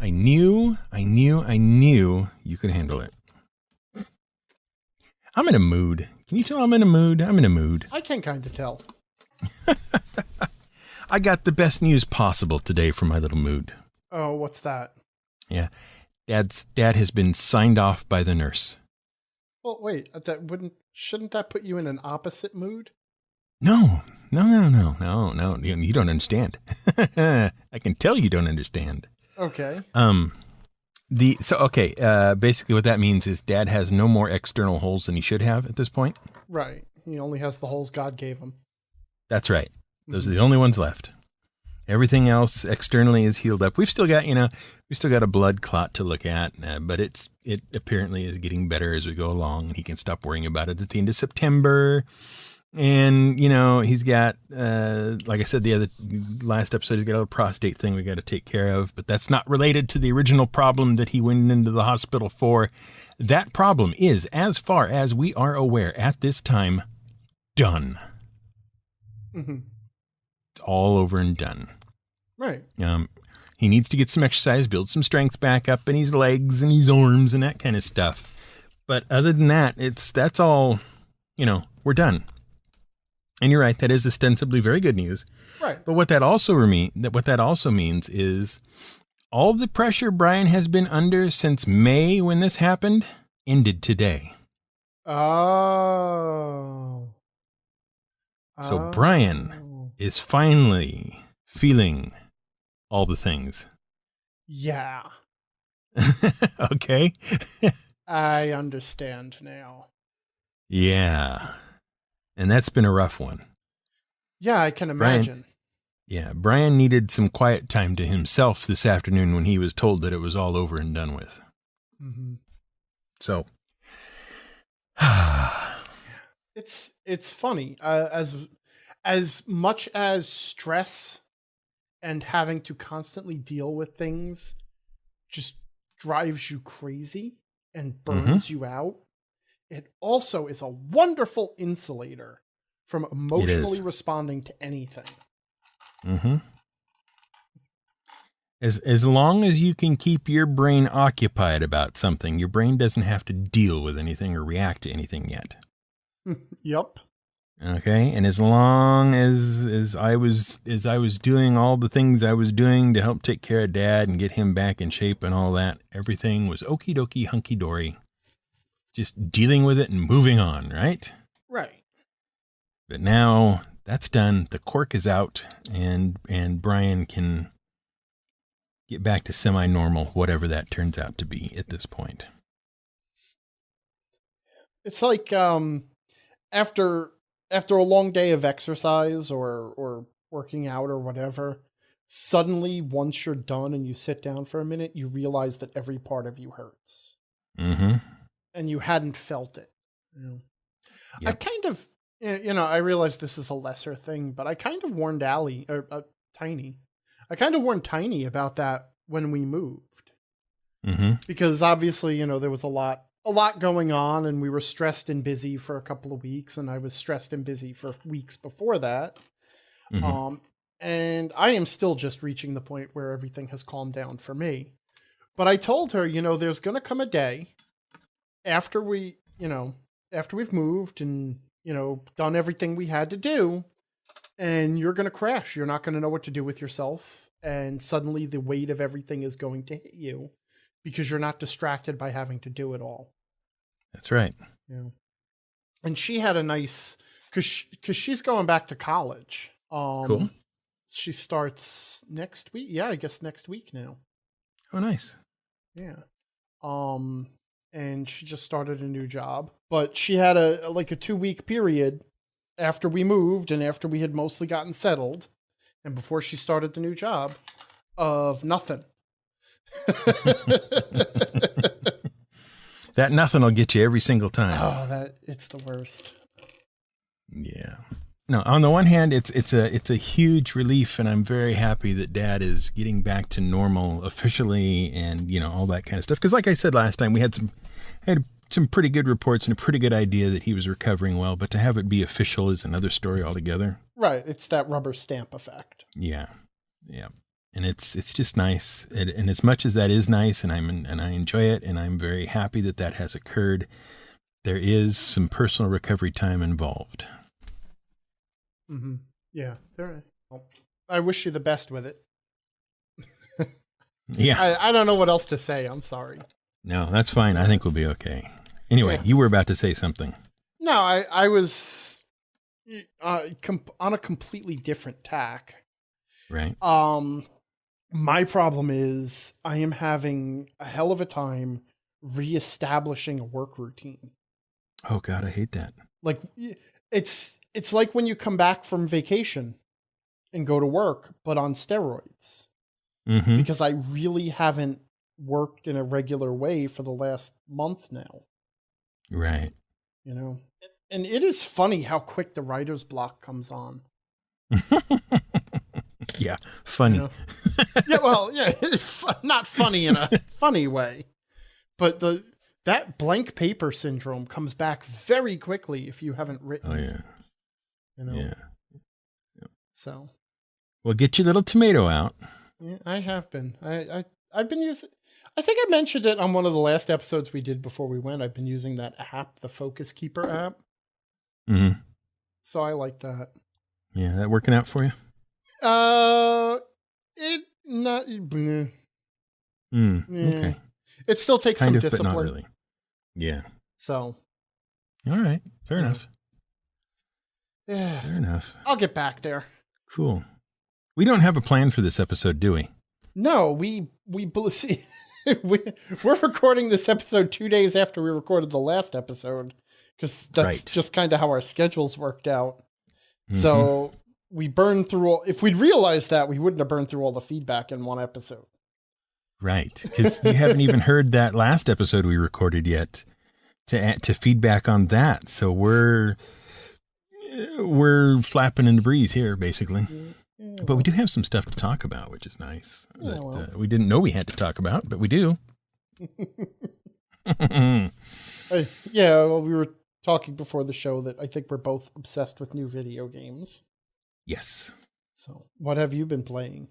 I knew you could handle it. I'm in a mood. Can you tell I'm in a mood? I'm in a mood. I can kind of tell. I got the best news possible today for my little mood. Oh, what's that? Yeah. Dad has been signed off by the nurse. Well, wait, shouldn't that put you in an opposite mood? No. You don't understand. I can tell you don't understand. Okay. Basically what that means is Dad has no more external holes than he should have at this point. Right. He only has the holes God gave him. That's right. Those are the only ones left. Everything else externally is healed up. We've still got a blood clot to look at, but it apparently is getting better as we go along, and he can stop worrying about it at the end of September. And, he's got, like I said, the last episode, he's got a little prostate thing we got to take care of, but that's not related to the original problem that he went into the hospital for. That problem is, as far as we are aware at this time, done. Mm-hmm. It's all over and done. Right. He needs to get some exercise, build some strength back up in his legs and his arms and that kind of stuff. But other than that, that's all, we're done. And you're right, that is ostensibly very good news. Right. But what that also means is all the pressure Brian has been under since May when this happened ended today. Oh. So Brian is finally feeling all the things. Yeah. Okay. I understand now. Yeah. And that's been a rough one. Yeah, I can imagine. Brian needed some quiet time to himself this afternoon when he was told that it was all over and done with. Mm-hmm. So. It's funny. As much as stress and having to constantly deal with things just drives you crazy and burns you out, it also is a wonderful insulator from emotionally responding to anything. Mm-hmm. As long as you can keep your brain occupied about something, your brain doesn't have to deal with anything or react to anything yet. Yep. Okay, and as long as I was doing all the things I was doing to help take care of Dad and get him back in shape and all that, everything was okie dokie, hunky dory. Just dealing with it and moving on, right? Right. But now that's done. The cork is out, and Brian can get back to semi-normal, whatever that turns out to be at this point. It's like after a long day of exercise or working out or whatever, suddenly once you're done and you sit down for a minute, you realize that every part of you hurts. Mm-hmm. And you hadn't felt it. Yep. I kind of, I realize this is a lesser thing, but I kind of warned Tiny. I kind of warned Tiny about that when we moved. Mm-hmm. Because obviously, there was a lot going on, and we were stressed and busy for a couple of weeks, and I was stressed and busy for weeks before that. Mm-hmm. And I am still just reaching the point where everything has calmed down for me. But I told her, there's going to come a day after we've moved and, done everything we had to do, and you're going to crash. You're not going to know what to do with yourself. And suddenly the weight of everything is going to hit you because you're not distracted by having to do it all. That's right. Yeah. And she had a nice, cause she's going back to college. Cool. She starts next week. Yeah, I guess next week now. Oh, nice. Yeah. And she just started a new job, but she had a 2-week period after we moved and after we had mostly gotten settled and before she started the new job of nothing. That nothing will get you every single time. Oh, it's the worst. Yeah. No, on the one hand, it's a huge relief, and I'm very happy that Dad is getting back to normal officially and, all that kind of stuff. Because like I said last time, we had some pretty good reports and a pretty good idea that he was recovering well, but to have it be official is another story altogether. Right. It's that rubber stamp effect. Yeah. Yeah. And it's just nice. And as much as that is nice, and I enjoy it, and I'm very happy that has occurred, there is some personal recovery time involved. Mm-hmm. Yeah. Well, I wish you the best with it. Yeah. I don't know what else to say. I'm sorry. No, that's fine. I think we'll be okay. Anyway, You were about to say something. No, I was on a completely tack tack. Right. My problem is I am having a hell of a time reestablishing a work routine. Oh God, I hate that. Like it's like when you come back from vacation and go to work, but on steroids. Mm-hmm. Because I really haven't worked in a regular way for the last month now. Right. You know, and it is funny how quick the writer's block comes on. Yeah, funny. You know? Yeah, well, yeah, not funny in a funny way, but that blank paper syndrome comes back very quickly if you haven't written. Oh yeah. You know. Yeah. So. Well, get your little tomato out. Yeah, I have been. I've been using. I think I mentioned it on one of the last episodes we did before we went. I've been using that app, the Focus Keeper app. Mm-hmm. So I like that. Yeah, that working out for you? It not. Yeah. Okay. It still takes kind some of, discipline. but not really. Yeah. So. All right. Fair enough. Yeah. Fair enough. I'll get back there. Cool. We don't have a plan for this episode, do we? No, we see. We're recording this episode 2 days after we recorded the last episode because that's just kind of how our schedules worked out. Mm-hmm. So we burned through all. If we'd realized that, we wouldn't have burned through all the feedback in one episode. Right, because you haven't even heard that last episode we recorded yet to feedback on that. So we're flapping in the breeze here, basically. Yeah, but we do have some stuff to talk about, which is nice. Yeah, that we didn't know we had to talk about, but we do. Well, we were talking before the show that I think we're both obsessed with new video games. Yes. So what have you been playing?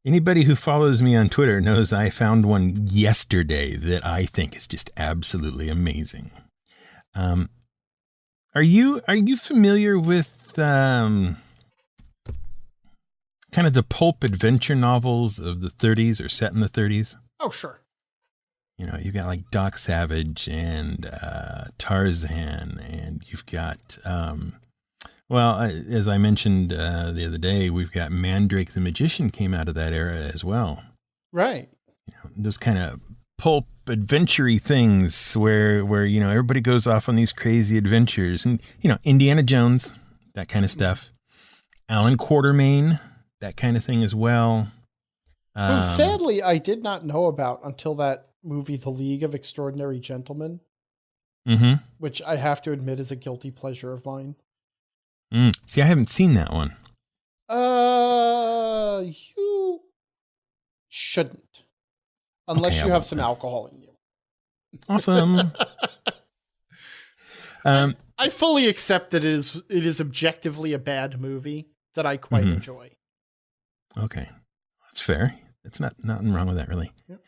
Anybody who follows me on Twitter knows I found one yesterday that I think is just absolutely amazing. Are you familiar with kind of the pulp adventure novels of the 30s or set in the 30s? Oh, sure. You know, you've got like Doc Savage and Tarzan, and you've got, as I mentioned the other day, we've got Mandrake the Magician came out of that era as well. Right. You know, those kind of pulp adventure-y things where, you know, everybody goes off on these crazy adventures. And, you know, Indiana Jones, that kind of stuff. Alan Quatermain, that kind of thing as well. Who sadly I did not know about until that movie, The League of Extraordinary Gentlemen, which I have to admit is a guilty pleasure of mine. See, I haven't seen that one. You shouldn't, unless you have some alcohol in you. Awesome. I fully accept that it is objectively a bad movie that I quite enjoy. Okay, that's fair. It's nothing wrong with that, really. Yep.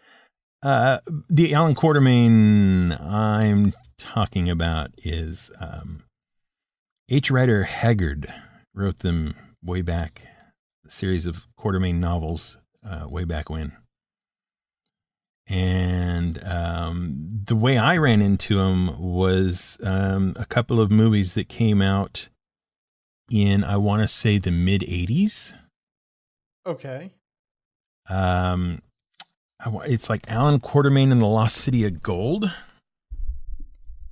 The Alan Quatermain I'm talking about is H. Rider Haggard wrote them way back, a series of Quatermain novels way back when. And the way I ran into them was a couple of movies that came out in, I want to say, the mid-'80s. Okay. It's like Alan Quatermain and the Lost City of Gold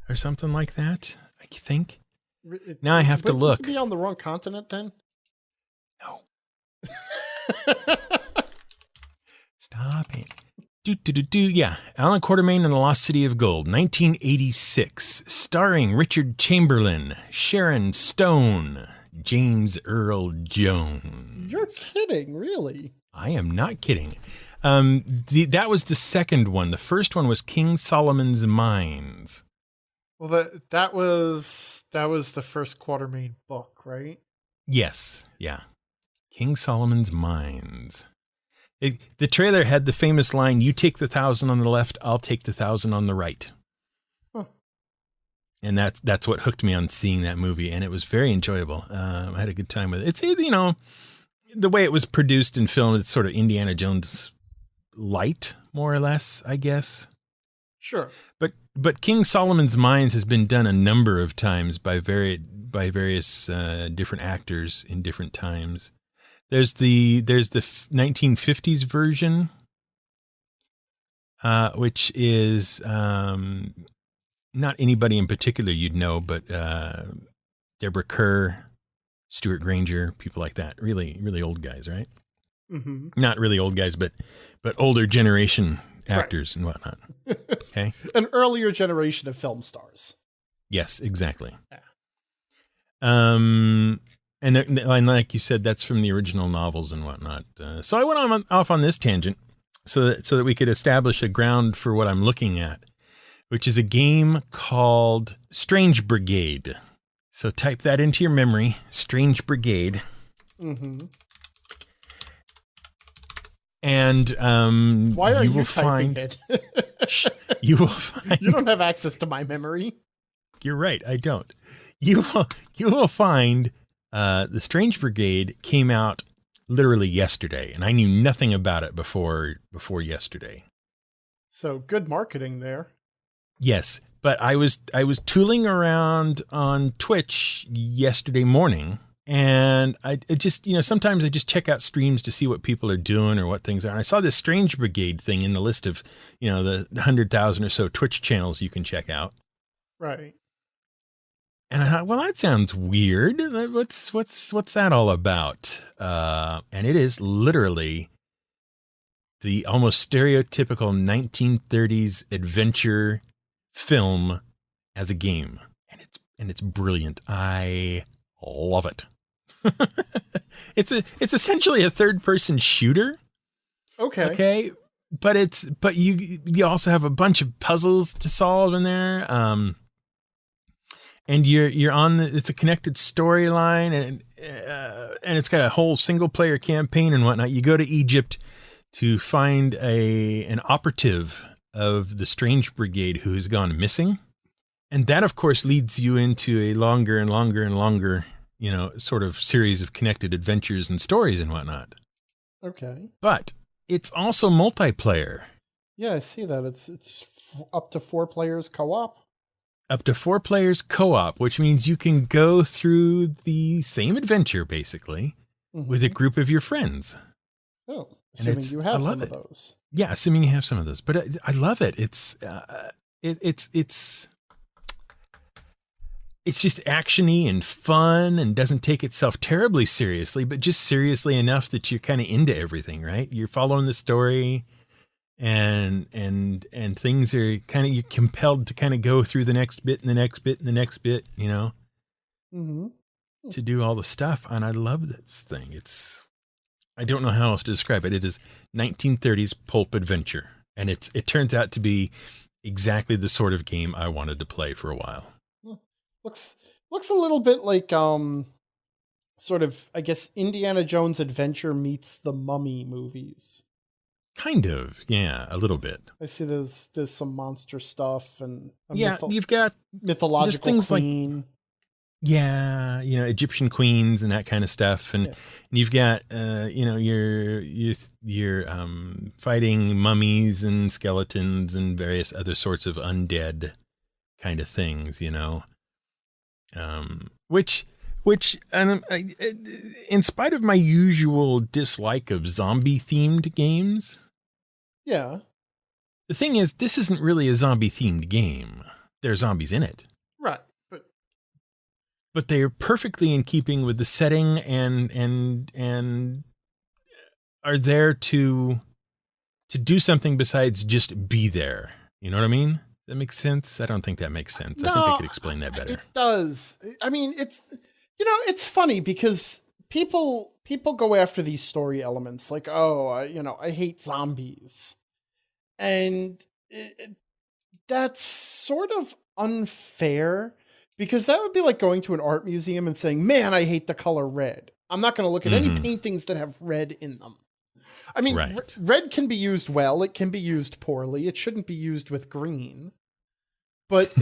or something like that, I think. Now I have to look. Would you be on the wrong continent then? No. Stop it. Yeah. Alan Quatermain and the Lost City of Gold, 1986, starring Richard Chamberlain, Sharon Stone, James Earl Jones. You're kidding, really? I am not kidding. That was the second one. The first one was King Solomon's Mines. Well, that was the first Quatermain book, right? Yes, yeah. King Solomon's Mines. The trailer had the famous line, "You take the 1,000 on the left, I'll take the 1,000 on the right." Huh. And that's what hooked me on seeing that movie, and it was very enjoyable. I had a good time with it. It's, you know, the way it was produced and filmed, it's sort of Indiana Jones light, more or less, I guess. Sure. But King Solomon's Mines has been done a number of times by various different actors in different times. There's the 1950s version, which is not anybody in particular you'd know, but Deborah Kerr, Stuart Granger, people like that. Really, really old guys, right? Mm-hmm. Not really old guys, but older generation actors and whatnot. Okay. An earlier generation of film stars. Yes, exactly. Yeah. And like you said, that's from the original novels and whatnot. So I went off on this tangent so that we could establish a ground for what I'm looking at, which is a game called Strange Brigade. So type that into your memory, Strange Brigade. Mm-hmm. And why are you typing it? You will find. You don't have access to my memory. You're right. I don't. You will find the Strange Brigade came out literally yesterday, and I knew nothing about it before yesterday. So good marketing there. Yes, but I was tooling around on Twitch yesterday morning. And I just, sometimes I just check out streams to see what people are doing or what things are. And I saw this Strange Brigade thing in the list of, the 100,000 or so Twitch channels you can check out. Right. And I thought, well, that sounds weird. What's that all about? And it is literally the almost stereotypical 1930s adventure film as a game. And it's brilliant. I love it. It's essentially a third person shooter. Okay. But you also have a bunch of puzzles to solve in there. And you're on it's a connected storyline, and it's got a whole single player campaign and whatnot. You go to Egypt to find an operative of the Strange Brigade who has gone missing. And that of course leads you into a longer and longer and longer sort of series of connected adventures and stories and whatnot. Okay. But it's also multiplayer. Yeah, I see that. It's up to 4 players co-op. Up to 4 players co-op, which means you can go through the same adventure, basically, with a group of your friends. Oh, assuming you have some of those. Yeah, assuming you have some of those. But I love it. It's just actiony and fun and doesn't take itself terribly seriously, but just seriously enough that you're kind of into everything, right? You're following the story and things are kind of, you're compelled to kind of go through the next bit and the next bit and the next bit, to do all the stuff. And I love this thing. I don't know how else to describe it. It is 1930s pulp adventure. And it turns out to be exactly the sort of game I wanted to play for a while. Looks a little bit like sort of, I guess, Indiana Jones Adventure meets the Mummy movies. Kind of, yeah, a little bit. I see there's some monster stuff and you've got mythological things queen. Like, yeah, Egyptian queens and that kind of stuff, and you've got you're fighting mummies and skeletons and various other sorts of undead kind of things, which in spite of my usual dislike of zombie themed games, the thing is, this isn't really a zombie themed game. There are zombies in it, right? But they are perfectly in keeping with the setting and are there to do something besides just be there. You know what I mean? That makes sense? I don't think that makes sense. No, I think I could explain that better. It does. I mean, it's funny because people go after these story elements like, I hate zombies. And that's sort of unfair because that would be like going to an art museum and saying, man, I hate the color red. I'm not going to look at any paintings that have red in them. I mean, Right. red can be used well. It can be used poorly. It shouldn't be used with green. But,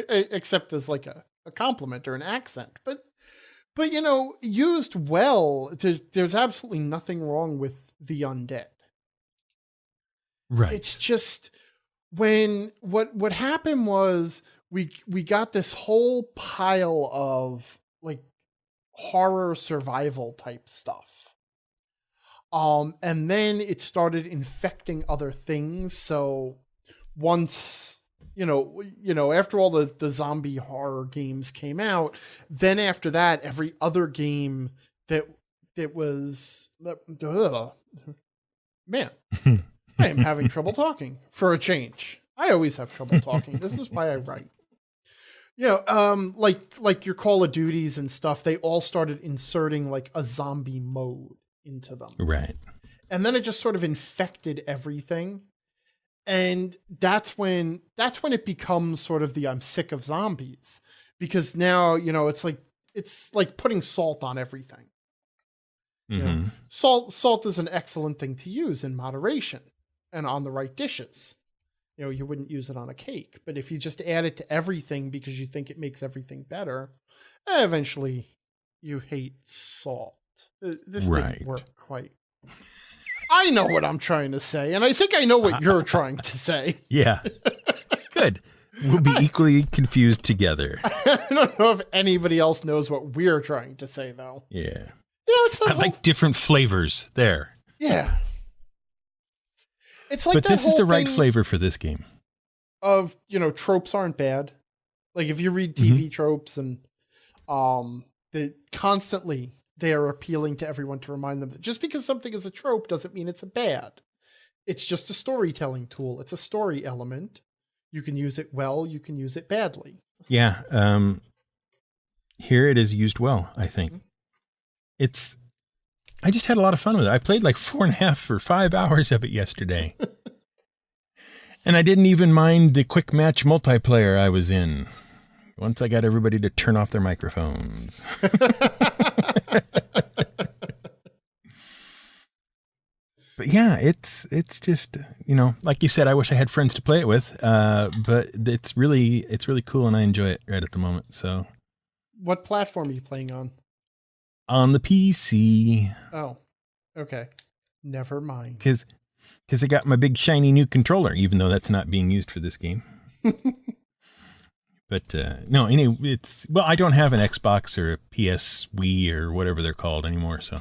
except as like a compliment or an accent. But used well, there's absolutely nothing wrong with the undead. Right. It's just when what happened was we got this whole pile of like horror survival type stuff. And then it started infecting other things. So once, after all the zombie horror games came out, then after that, every other game that was, man, I am having trouble talking for a change. I always have trouble talking. This is why I write. Like your Call of Duties and stuff, they all started inserting like a zombie mode into them. Right. And then it just sort of infected everything. And that's when it becomes sort of the I'm sick of zombies, because now, it's like putting salt on everything. Mm-hmm. Salt is an excellent thing to use in moderation and on the right dishes. You wouldn't use it on a cake, but if you just add it to everything because you think it makes everything better, eventually you hate salt. This didn't work quite. I know what I'm trying to say, and I think I know what you're trying to say. Yeah. Good. We'll be equally confused together. I don't know if anybody else knows what we're trying to say, though. Yeah. It's I like different flavors there. Yeah. It's like, but that this is the right thing flavor for this game. Of, tropes aren't bad. Like if you read TV tropes and constantly they are appealing to everyone to remind them that just because something is a trope doesn't mean it's a bad. It's just a storytelling tool. It's a story element. You can use it well. You can use it badly. Yeah. Here it is used well, I think. I just had a lot of fun with it. I played like 4.5 or 5 hours of it yesterday. And I didn't even mind the quick match multiplayer I was in. Once I got everybody to turn off their microphones. But yeah, it's just, like you said, I wish I had friends to play it with. But it's really cool and I enjoy it right at the moment. So what platform are you playing on? On the PC. Oh, okay. Never mind. Because I got my big shiny new controller, even though that's not being used for this game. But no, anyway, I don't have an Xbox or a PS Wii or whatever they're called anymore. So,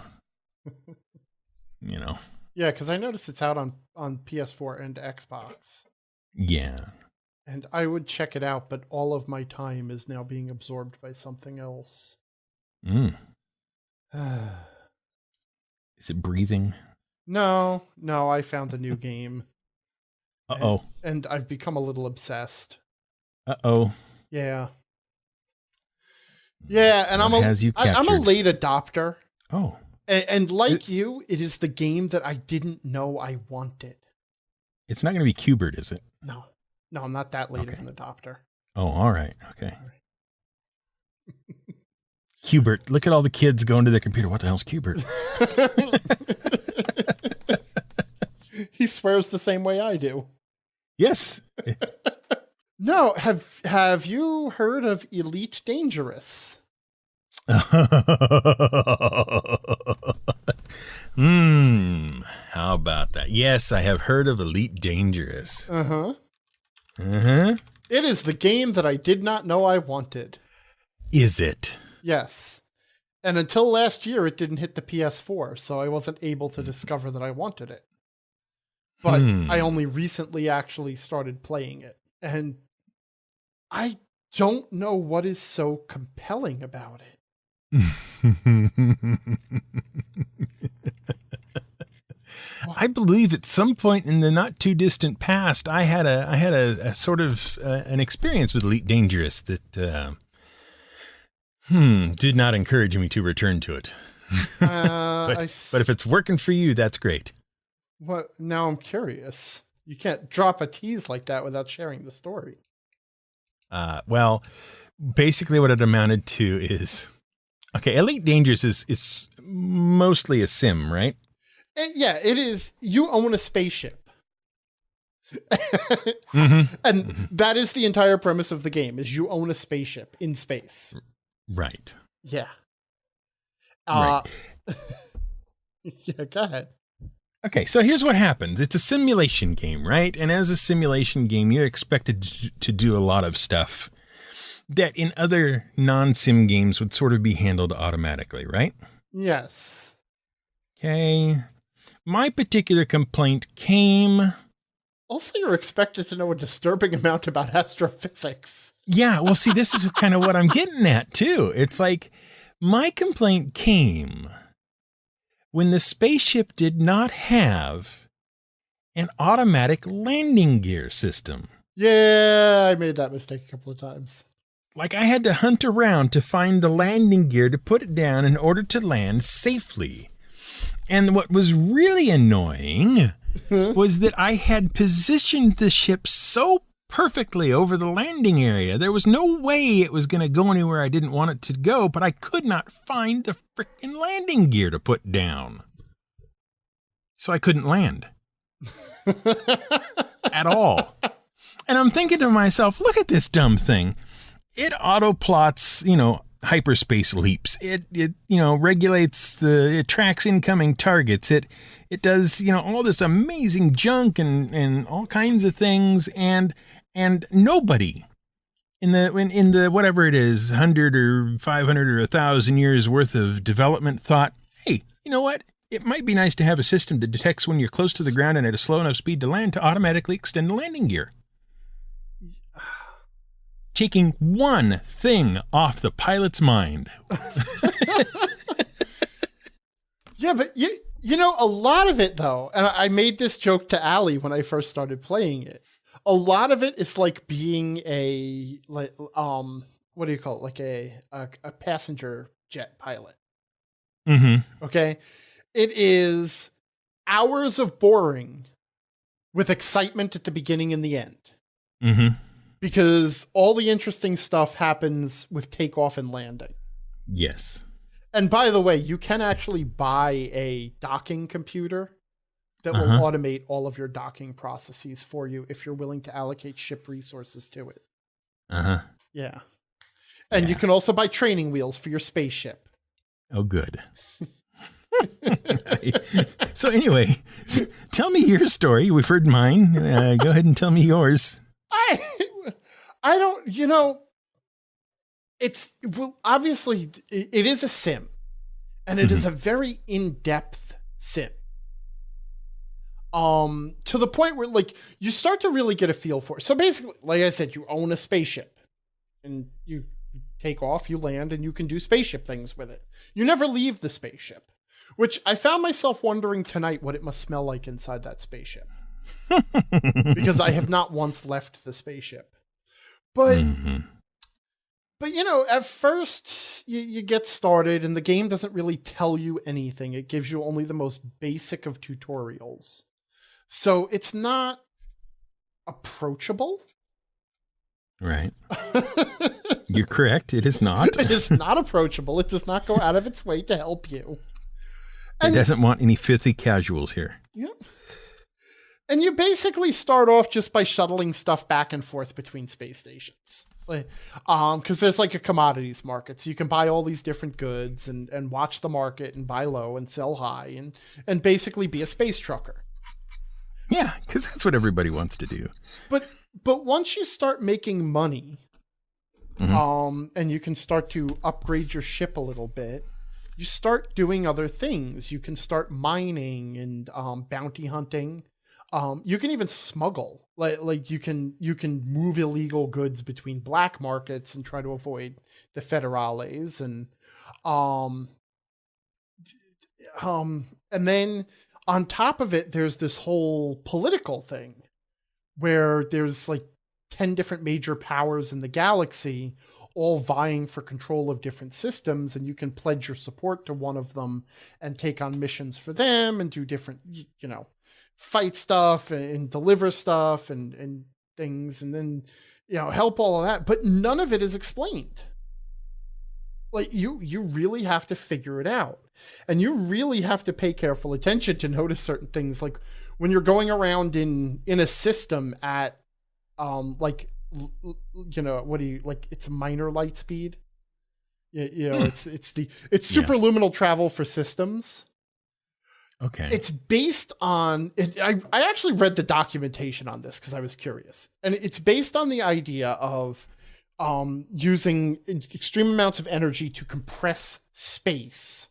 Yeah, because I noticed it's out on PS4 and Xbox. Yeah. And I would check it out, but all of my time is now being absorbed by something else. Is it breathing? No, I found a new game. Uh-oh. And I've become a little obsessed. Uh-oh. Yeah. Yeah, and I'm a late adopter. Oh. And like you, it is the game that I didn't know I wanted. It's not going to be Q*bert, is it? No, I'm not that late of an adopter. Oh, all right. Okay. Q*bert, look at all the kids going to their computer. What the hell's Q*bert? He swears the same way I do. Yes. No, have you heard of Elite Dangerous? How about that? Yes, I have heard of Elite Dangerous. Uh-huh. It is the game that I did not know I wanted. Is it? Yes. And until last year, it didn't hit the PS4, so I wasn't able to discover that I wanted it. But I only recently actually started playing it. And I don't know what is so compelling about it. I believe at some point in the not too distant past, I had a sort of an experience with Elite Dangerous that did not encourage me to return to it. But if it's working for you, that's great. What? Now I'm curious. You can't drop a tease like that without sharing the story. Well, basically what it amounted to is, okay, Elite Dangerous is mostly a sim, right? Yeah, it is. You own a spaceship. Mm-hmm. And that is the entire premise of the game, is you own a spaceship in space. Right. Yeah. Right. Yeah, go ahead. Okay, so here's what happens. It's a simulation game, right? And as a simulation game, you're expected to do a lot of stuff that in other non-sim games would sort of be handled automatically, right? Yes. Okay. My particular complaint came... Also, you're expected to know a disturbing amount about astrophysics. Yeah, well, see, this is kind of what I'm getting at, too. It's like, my complaint came when the spaceship did not have an automatic landing gear system. Yeah, I made that mistake a couple of times. Like, I had to hunt around to find the landing gear to put it down in order to land safely. And what was really annoying was that I had positioned the ship so perfectly over the landing area. There was no way it was going to go anywhere I didn't want it to go, but I could not find the frickin' landing gear to put down. So I couldn't land. At all. And I'm thinking to myself, look at this dumb thing. It auto plots, hyperspace leaps. It regulates it tracks incoming targets. It does, all this amazing junk and all kinds of things. And nobody in the whatever it is, 100 or 500 or 1,000 years worth of development thought, hey, you know what? It might be nice to have a system that detects when you're close to the ground and at a slow enough speed to land to automatically extend the landing gear. Taking one thing off the pilot's mind. Yeah, but a lot of it though, and I made this joke to Allie when I first started playing it. A lot of it is like being what do you call it? Like a passenger jet pilot. Mm-hmm. Okay. It is hours of boring with excitement at the beginning and the end. Mm-hmm. Because all the interesting stuff happens with takeoff and landing. Yes. And by the way, you can actually buy a docking computer that will automate all of your docking processes for you if you're willing to allocate ship resources to it. Uh-huh. Yeah. And you can also buy training wheels for your spaceship. Oh, good. So anyway, tell me your story. We've heard mine. Go ahead and tell me yours. I don't, obviously it is a sim, and it is a very in-depth sim. To the point where like you start to really get a feel for it. So basically, like I said, you own a spaceship and you take off, you land, and you can do spaceship things with it. You never leave the spaceship, which I found myself wondering tonight what it must smell like inside that spaceship. Because I have not once left the spaceship. But, but at first you get started and the game doesn't really tell you anything. It gives you only the most basic of tutorials. So it's not approachable. Right. You're correct. It is not. It is not approachable. It does not go out of its way to help you. It doesn't want any filthy casuals here. Yep. And you basically start off just by shuttling stuff back and forth between space stations. Because there's like a commodities market. So you can buy all these different goods and watch the market and buy low and sell high and basically be a space trucker. Yeah, because that's what everybody wants to do. But once you start making money, and you can start to upgrade your ship a little bit, you start doing other things. You can start mining and bounty hunting. You can even smuggle, like you can move illegal goods between black markets and try to avoid the federales and then on top of it, there's this whole political thing where there's like 10 different major powers in the galaxy all vying for control of different systems, and you can pledge your support to one of them and take on missions for them and do different, fight stuff and deliver stuff and things, and then help all of that, but none of it is explained. like you really have to figure it out, and you really have to pay careful attention to notice certain things, like when you're going around in a system at like what do you like, it's minor light speed. It's superluminal travel for systems. Okay. It's based on it. I actually read the documentation on this because I was curious, and it's based on the idea of using extreme amounts of energy to compress space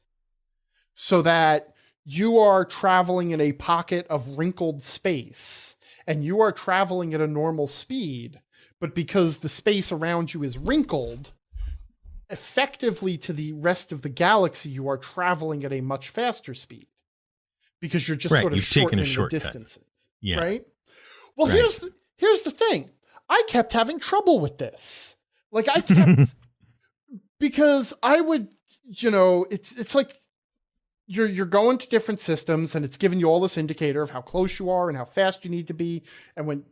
so that you are traveling in a pocket of wrinkled space and you are traveling at a normal speed, but because the space around you is wrinkled, effectively to the rest of the galaxy, you are traveling at a much faster speed because you're just sort of shortening the distances. Yeah. Right? Well, here's the thing. I kept having trouble with this. Like I kept because I would, it's like you're going to different systems and it's giving you all this indicator of how close you are and how fast you need to be, and when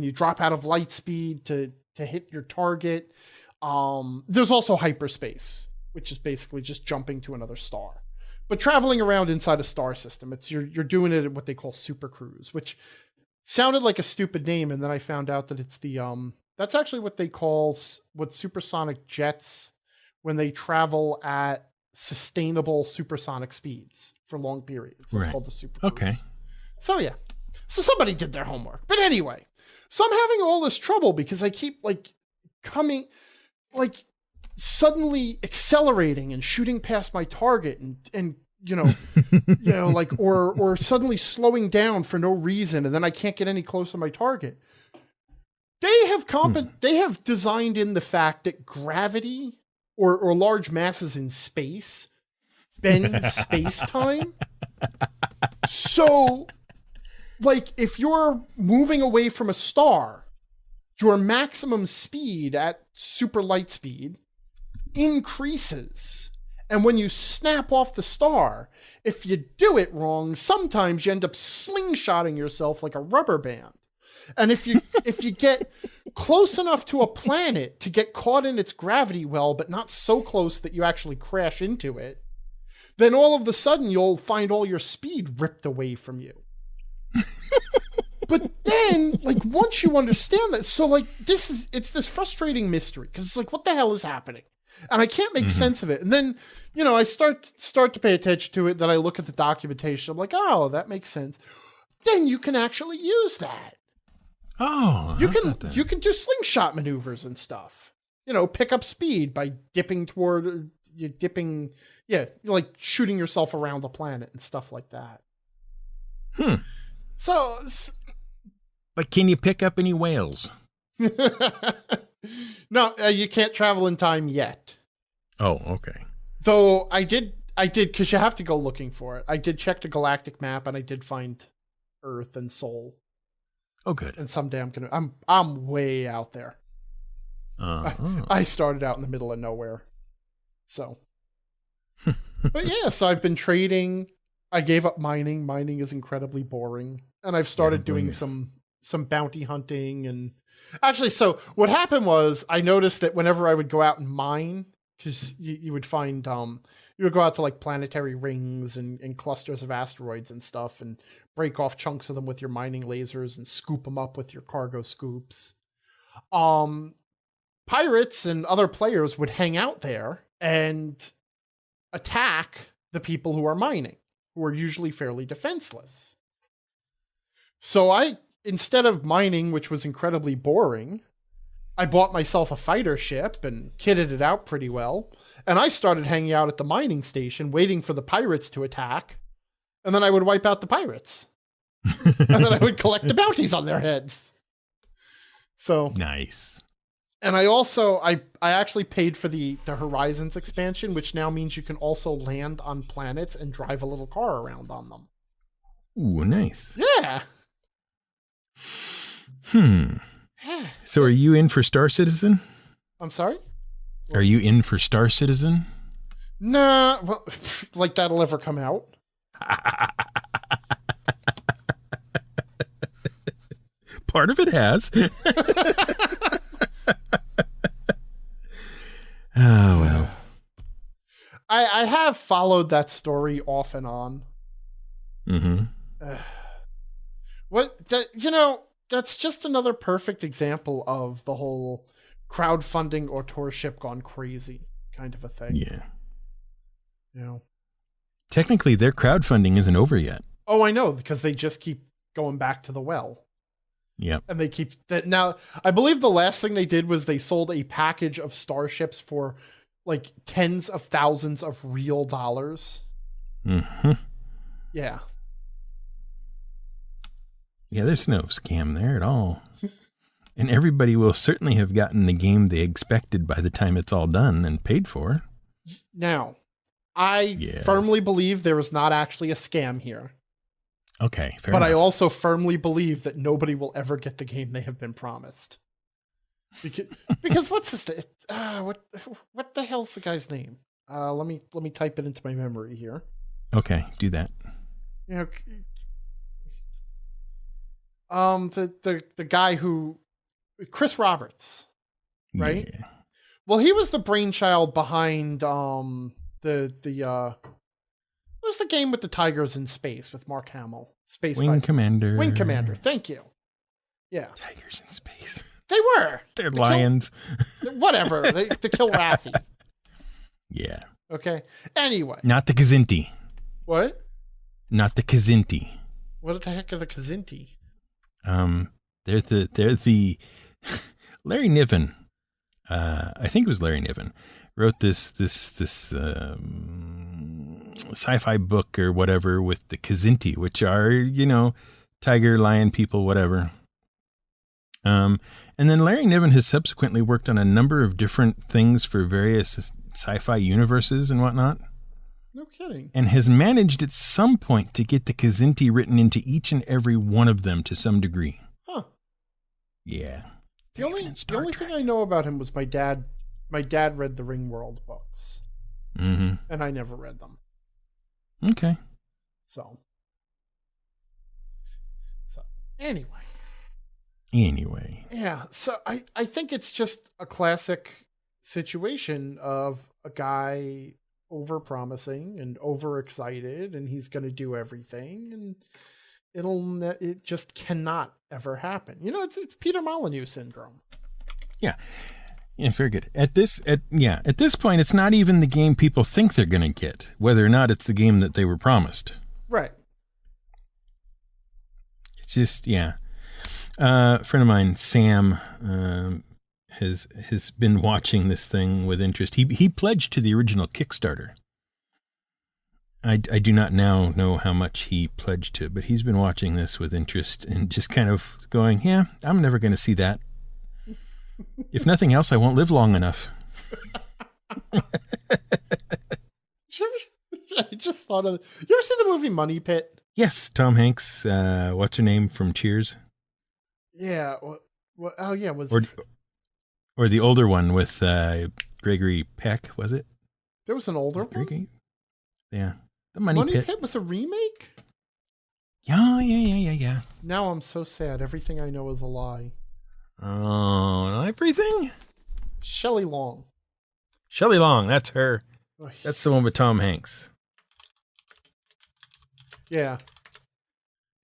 you drop out of light speed to hit your target. There's also hyperspace, which is basically just jumping to another star, but traveling around inside a star system. It's you're doing it at what they call super cruise, which sounded like a stupid name, and then I found out that it's the that's actually what they call what supersonic jets when they travel at sustainable supersonic speeds for long periods. It's called the super cruise. Okay. So yeah. So somebody did their homework. But anyway, so I'm having all this trouble because I keep suddenly accelerating and shooting past my target and or suddenly slowing down for no reason, and then I can't get any closer to my target. They have designed in the fact that gravity or large masses in space bend space-time. So, like, if you're moving away from a star, your maximum speed at super light speed increases. And when you snap off the star, if you do it wrong, sometimes you end up slingshotting yourself like a rubber band. And if you get close enough to a planet to get caught in its gravity well, but not so close that you actually crash into it, then all of a sudden you'll find all your speed ripped away from you. But then, like, once you understand that, so like it's this frustrating mystery because it's like, what the hell is happening? And I can't make sense of it. And then, I start to pay attention to it. Then I look at the documentation. I'm like, oh, that makes sense. Then you can actually use that. Oh, you can do slingshot maneuvers and stuff. Pick up speed by like shooting yourself around the planet and stuff like that. So, but can you pick up any whales? No, you can't travel in time yet. Oh, okay. Though I did because you have to go looking for it. I did check the galactic map and I did find Earth and Sol. Oh, good. And someday I'm way out there. I started out in the middle of nowhere. So, but yeah, so I've been trading. I gave up mining. Mining is incredibly boring, and I've started doing some bounty hunting. And actually, so what happened was I noticed that whenever I would go out and mine, because you would find you would go out to like planetary rings and clusters of asteroids and stuff, and break off chunks of them with your mining lasers and scoop them up with your cargo scoops. Pirates and other players would hang out there and attack the people who are mining, who are usually fairly defenseless. So instead of mining, which was incredibly boring, I bought myself a fighter ship and kitted it out pretty well. And I started hanging out at the mining station, waiting for the pirates to attack. And then I would wipe out the pirates. And then I would collect the bounties on their heads. So nice. And I also, I actually paid for the Horizons expansion, which now means you can also land on planets and drive a little car around on them. Ooh, nice. Yeah. So are you in for Star Citizen? I'm sorry? Are you in for Star Citizen? Nah, well, like that'll ever come out. Part of it has. Oh, well. have followed that story off and on. Mm-hmm. That's just another perfect example of the whole crowdfunding authorship gone crazy kind of a thing. Yeah. Technically, their crowdfunding isn't over yet. Oh, I know, because they just keep going back to the well. Yep. And they keep that. Now, I believe the last thing they did was they sold a package of starships for like tens of thousands of real dollars. Mm-hmm. Yeah. Yeah, there's no scam there at all. And everybody will certainly have gotten the game they expected by the time it's all done and paid for. Now, I firmly believe there is not actually a scam here. Okay, fair but enough. I also firmly believe that nobody will ever get the game they have been promised. Because what's his name? What the hell's the guy's name? Let me type it into my memory here. Okay, do that. The guy who, Chris Roberts, right? Yeah. Well, he was the brainchild behind what was the game with the tigers in space with Mark Hamill? Space Wing Commander. Wing Commander. Thank you. Yeah. Tigers in space. They were. They're lions. Whatever. They kill Raffi. Yeah. Okay. Anyway. Not the Kazinti. What? Not the Kazinti. What the heck are the Kazinti? They're the Larry Niven. I think it was Larry Niven wrote this sci-fi book or whatever with the Kazinti, which are, tiger, lion people, whatever. And then Larry Niven has subsequently worked on a number of different things for various sci-fi universes and whatnot. No kidding. And has managed at some point to get the Kazinti written into each and every one of them to some degree. Huh. Yeah. The only thing I know about him was my dad read the Ringworld books. Mm-hmm. And I never read them. Okay. So anyway. Yeah, so I think it's just a classic situation of a guy over-promising and overexcited, and he's going to do everything, and it just cannot ever happen. It's Peter Molyneux syndrome. Yeah. Yeah, very good. At this point, it's not even the game people think they're going to get, whether or not it's the game that they were promised. Right. It's just, yeah. A friend of mine, Sam, has been watching this thing with interest. He pledged to the original Kickstarter. I do not now know how much he pledged to, but he's been watching this with interest and just kind of going, yeah, I'm never going to see that. If nothing else, I won't live long enough. I just thought of... You ever see the movie Money Pit? Yes, Tom Hanks. What's her name from Cheers? Yeah. Oh, yeah. Or the older one with Gregory Peck, was it? There was an older one? Yeah. The Money Pit was a remake? Yeah. Now I'm so sad. Everything I know is a lie. Oh, everything? Shelley Long, that's her. That's the one with Tom Hanks. Yeah.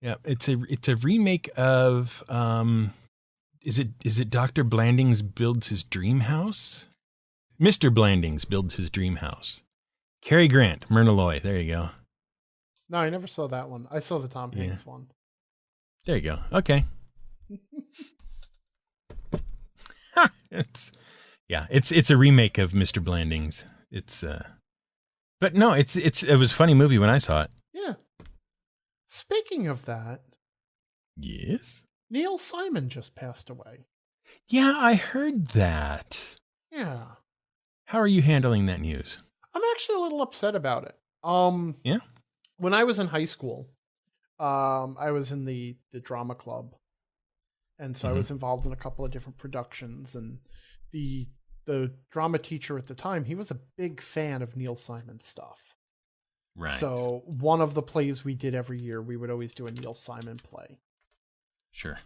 Yeah, it's a remake of is it Dr. Blandings Builds His Dream House? Mr. Blandings Builds His Dream House. Cary Grant, Myrna Loy, there you go. No, I never saw that one. I saw the Tom Hanks one. There you go. Okay. It's a remake of Mr. Blandings. But no, it was a funny movie when I saw it. Yeah. Speaking of that, yes, Neil Simon just passed away. Yeah, I heard that. Yeah. How are you handling that news? I'm actually a little upset about it. Yeah. When I was in high school, I was in the drama club. And so I was involved in a couple of different productions, and the drama teacher at the time, he was a big fan of Neil Simon's stuff. Right. So one of the plays we did every year, we would always do a Neil Simon play. Sure.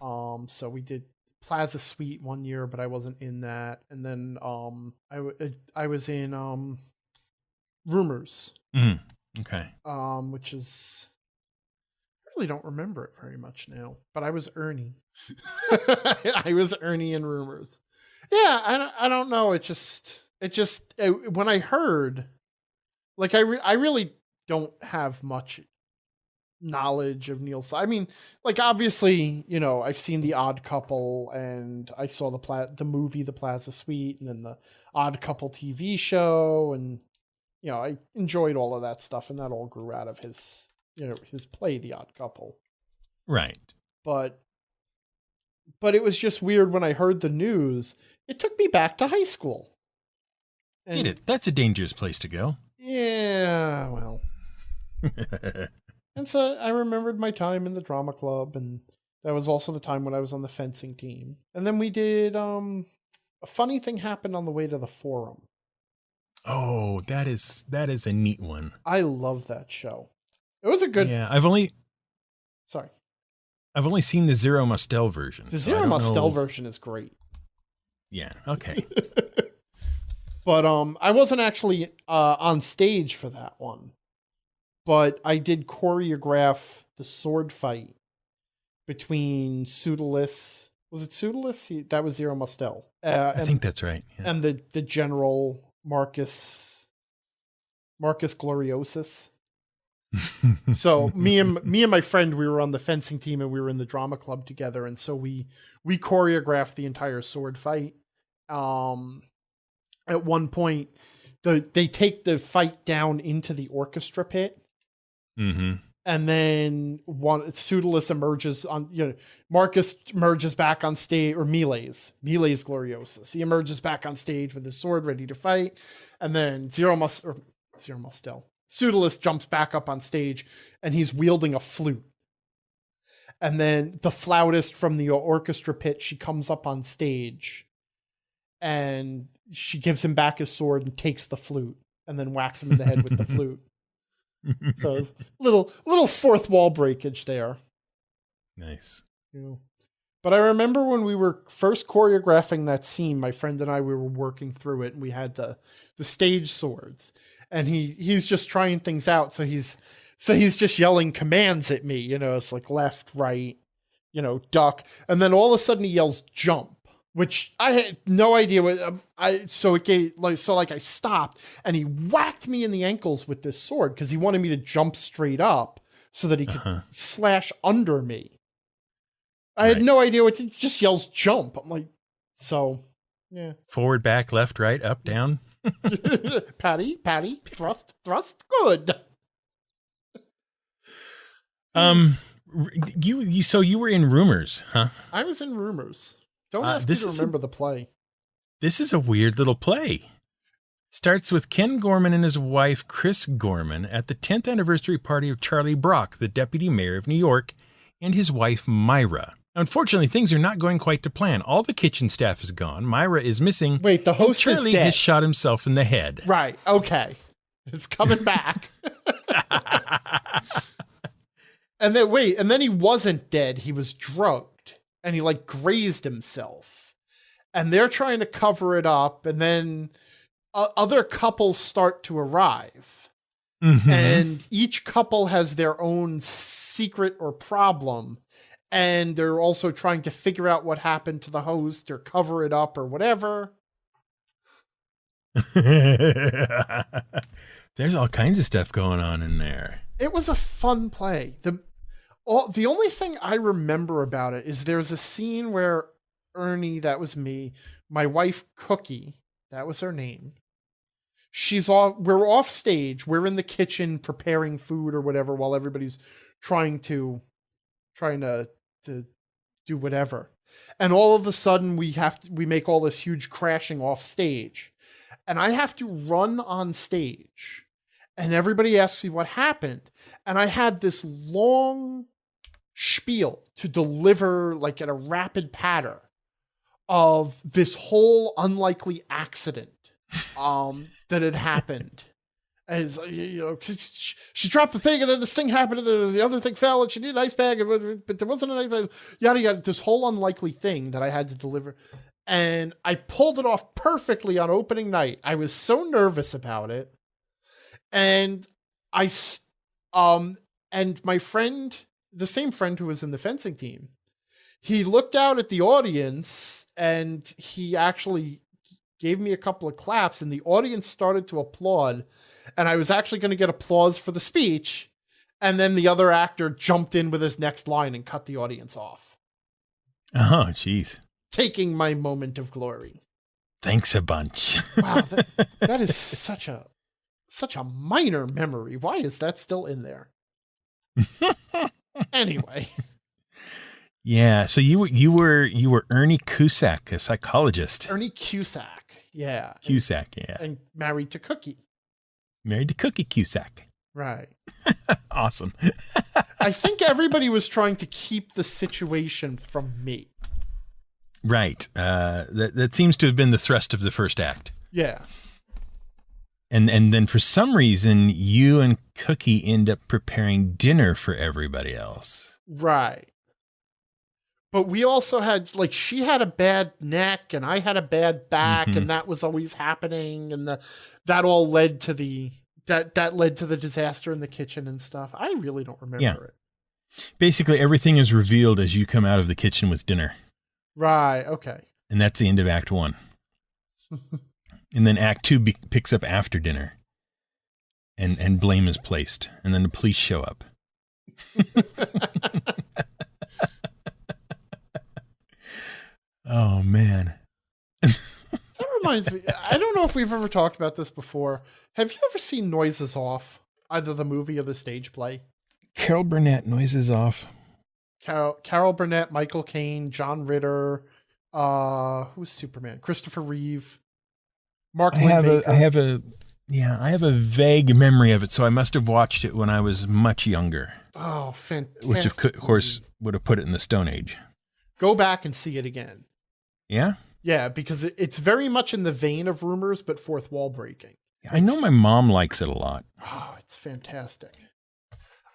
So we did Plaza Suite one year, but I wasn't in that. And then I was in Rumors. Okay. Which is, I really don't remember it very much now, but I was Ernie. I was Ernie in Rumors. Yeah, I don't know. When I heard, like, I really don't have much knowledge of Neil. I mean, like, obviously, I've seen The Odd Couple, and I saw the movie The Plaza Suite, and then the Odd Couple TV show, and I enjoyed all of that stuff, and that all grew out of his play, The Odd Couple. Right. But it was just weird when I heard the news. It took me back to high school. And that's a dangerous place to go. Yeah, well. And so I remembered my time in the drama club, and that was also the time when I was on the fencing team. And then we did, a funny thing happened on the way to the forum. Oh, that is a neat one. I love that show. It was a good. Yeah, I've only seen the Zero Mostel version. The Zero Mostel version is great. Yeah. Okay. But I wasn't actually on stage for that one, but I did choreograph the sword fight between Pseudolus. Was it Pseudolus? That was Zero Mostel. I think that's right. Yeah. And the general Marcus Gloriosus. So me and my friend, we were on the fencing team, and we were in the drama club together, and so we choreographed the entire sword fight. At one point, they take the fight down into the orchestra pit, and then Pseudolus emerges on. Marcus emerges back on stage, or Miles Gloriosus. He emerges back on stage with his sword, ready to fight, and then Zero Mostel. Pseudolus jumps back up on stage, and he's wielding a flute. And then the flautist from the orchestra pit, she comes up on stage, and she gives him back his sword and takes the flute, and then whacks him in the head with the flute. So it's little fourth wall breakage there. Nice. But I remember when we were first choreographing that scene, my friend and I, we were working through it, and we had the stage swords, and he's just trying things out. So he's just yelling commands at me, it's like left, right, duck. And then all of a sudden he yells jump, which I had no idea what I stopped, and he whacked me in the ankles with this sword because he wanted me to jump straight up so that he could slash under me. I had no idea what. It just yells jump. I'm like, so yeah. Forward, back, left, right, up, down. Patty, thrust, good. You were in Rumors, huh? I was in Rumors. Don't ask me to remember the play. This is a weird little play. Starts with Ken Gorman and his wife, Chris Gorman, at the 10th anniversary party of Charlie Brock, the deputy mayor of New York, and his wife, Myra. Unfortunately, things are not going quite to plan. All the kitchen staff is gone. Myra is missing. Wait, the host Charlie is dead. Has shot himself in the head. Right. Okay. It's coming back. And then he wasn't dead. He was drugged, and he grazed himself. And they're trying to cover it up, and then other couples start to arrive. Mm-hmm. And each couple has their own secret or problem. And they're also trying to figure out what happened to the host or cover it up or whatever. There's all kinds of stuff going on in there. It was a fun play. The only thing I remember about it is there's a scene where Ernie, that was me, my wife Cookie, that was her name. We're off stage. We're in the kitchen preparing food or whatever while everybody's trying to do whatever. And all of a sudden we make all this huge crashing off stage, and I have to run on stage, and everybody asks me what happened. And I had this long spiel to deliver at a rapid patter of this whole unlikely accident that had happened. And she dropped the thing, and then this thing happened, and the other thing fell, and she needed an ice bag, but there wasn't an ice bag. Yada yada. This whole unlikely thing that I had to deliver, and I pulled it off perfectly on opening night. I was so nervous about it. And I, and my friend, the same friend who was in the fencing team, he looked out at the audience and he actually gave me a couple of claps, and the audience started to applaud. And I was actually going to get applause for the speech. And then the other actor jumped in with his next line and cut the audience off. Oh, jeez. Taking my moment of glory. Thanks a bunch. Wow, that is such a minor memory. Why is that still in there? Anyway. Yeah, so you were Ernie Cusack, a psychologist. Ernie Cusack, yeah. Cusack, yeah. And married to Cookie. Married to Cookie Cusack. Right. Awesome. I think everybody was trying to keep the situation from me. Right. That seems to have been the thrust of the first act. Yeah. And then for some reason, you and Cookie end up preparing dinner for everybody else. Right. But we also had, like, she had a bad neck and I had a bad back, and that was always happening. And that all led to that led to the disaster in the kitchen and stuff. I really don't remember it. Basically, everything is revealed as you come out of the kitchen with dinner. Right. Okay. And that's the end of Act 1. And then Act 2 picks up after dinner. And blame is placed. And then the police show up. Oh, man. That reminds me, I don't know if we've ever talked about this before. Have you ever seen Noises Off? Either the movie or the stage play? Carol Burnett, Noises Off. Carol Burnett, Michael Caine, John Ritter, who's Superman? Christopher Reeve, Mark Lindbaker. I have a vague memory of it, so I must have watched it when I was much younger. Oh, fantastic. Which, of course, would have put it in the Stone Age. Go back and see it again. Yeah? Yeah, because it's very much in the vein of Rumors, but fourth wall breaking. I know my mom likes it a lot. Oh, it's fantastic.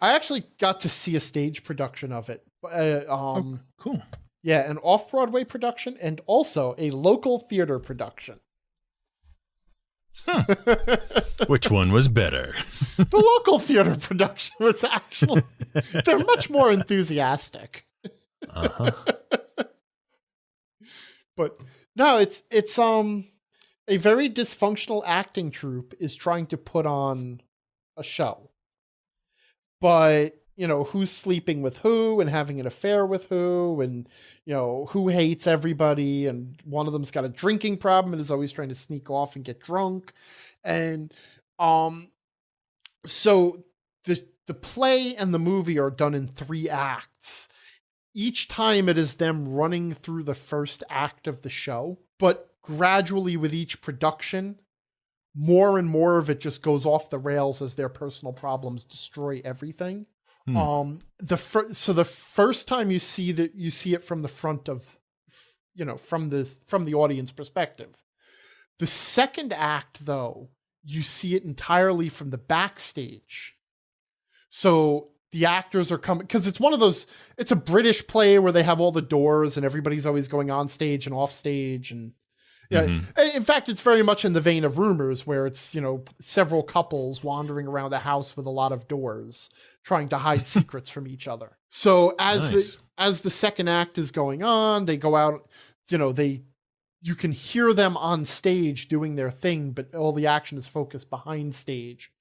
I actually got to see a stage production of it. Cool. Yeah, an off-Broadway production and also a local theater production. Which one was better? The local theater production was actually, they're much more enthusiastic. Uh-huh. But no, it's a very dysfunctional acting troupe is trying to put on a show. But, you know, who's sleeping with who and having an affair with who, and, you know, who hates everybody, and one of them's got a drinking problem and is always trying to sneak off and get drunk. And so the play and the movie are done in 3 acts. Each time it is them running through the first act of the show, but gradually with each production, more and more of it just goes off the rails as their personal problems destroy everything. The first time you see it from the front of, you know, from the audience perspective. The second act, though, you see it entirely from the backstage. So the actors are coming, because it's one of those, it's a British play where they have all the doors and everybody's always going on stage and off stage. And yeah, in fact, it's very much in the vein of Rumors, where it's, you know, several couples wandering around a house with a lot of doors trying to hide secrets from each other. So as the second act is going on, they go out, you know, you can hear them on stage doing their thing, but all the action is focused behind stage.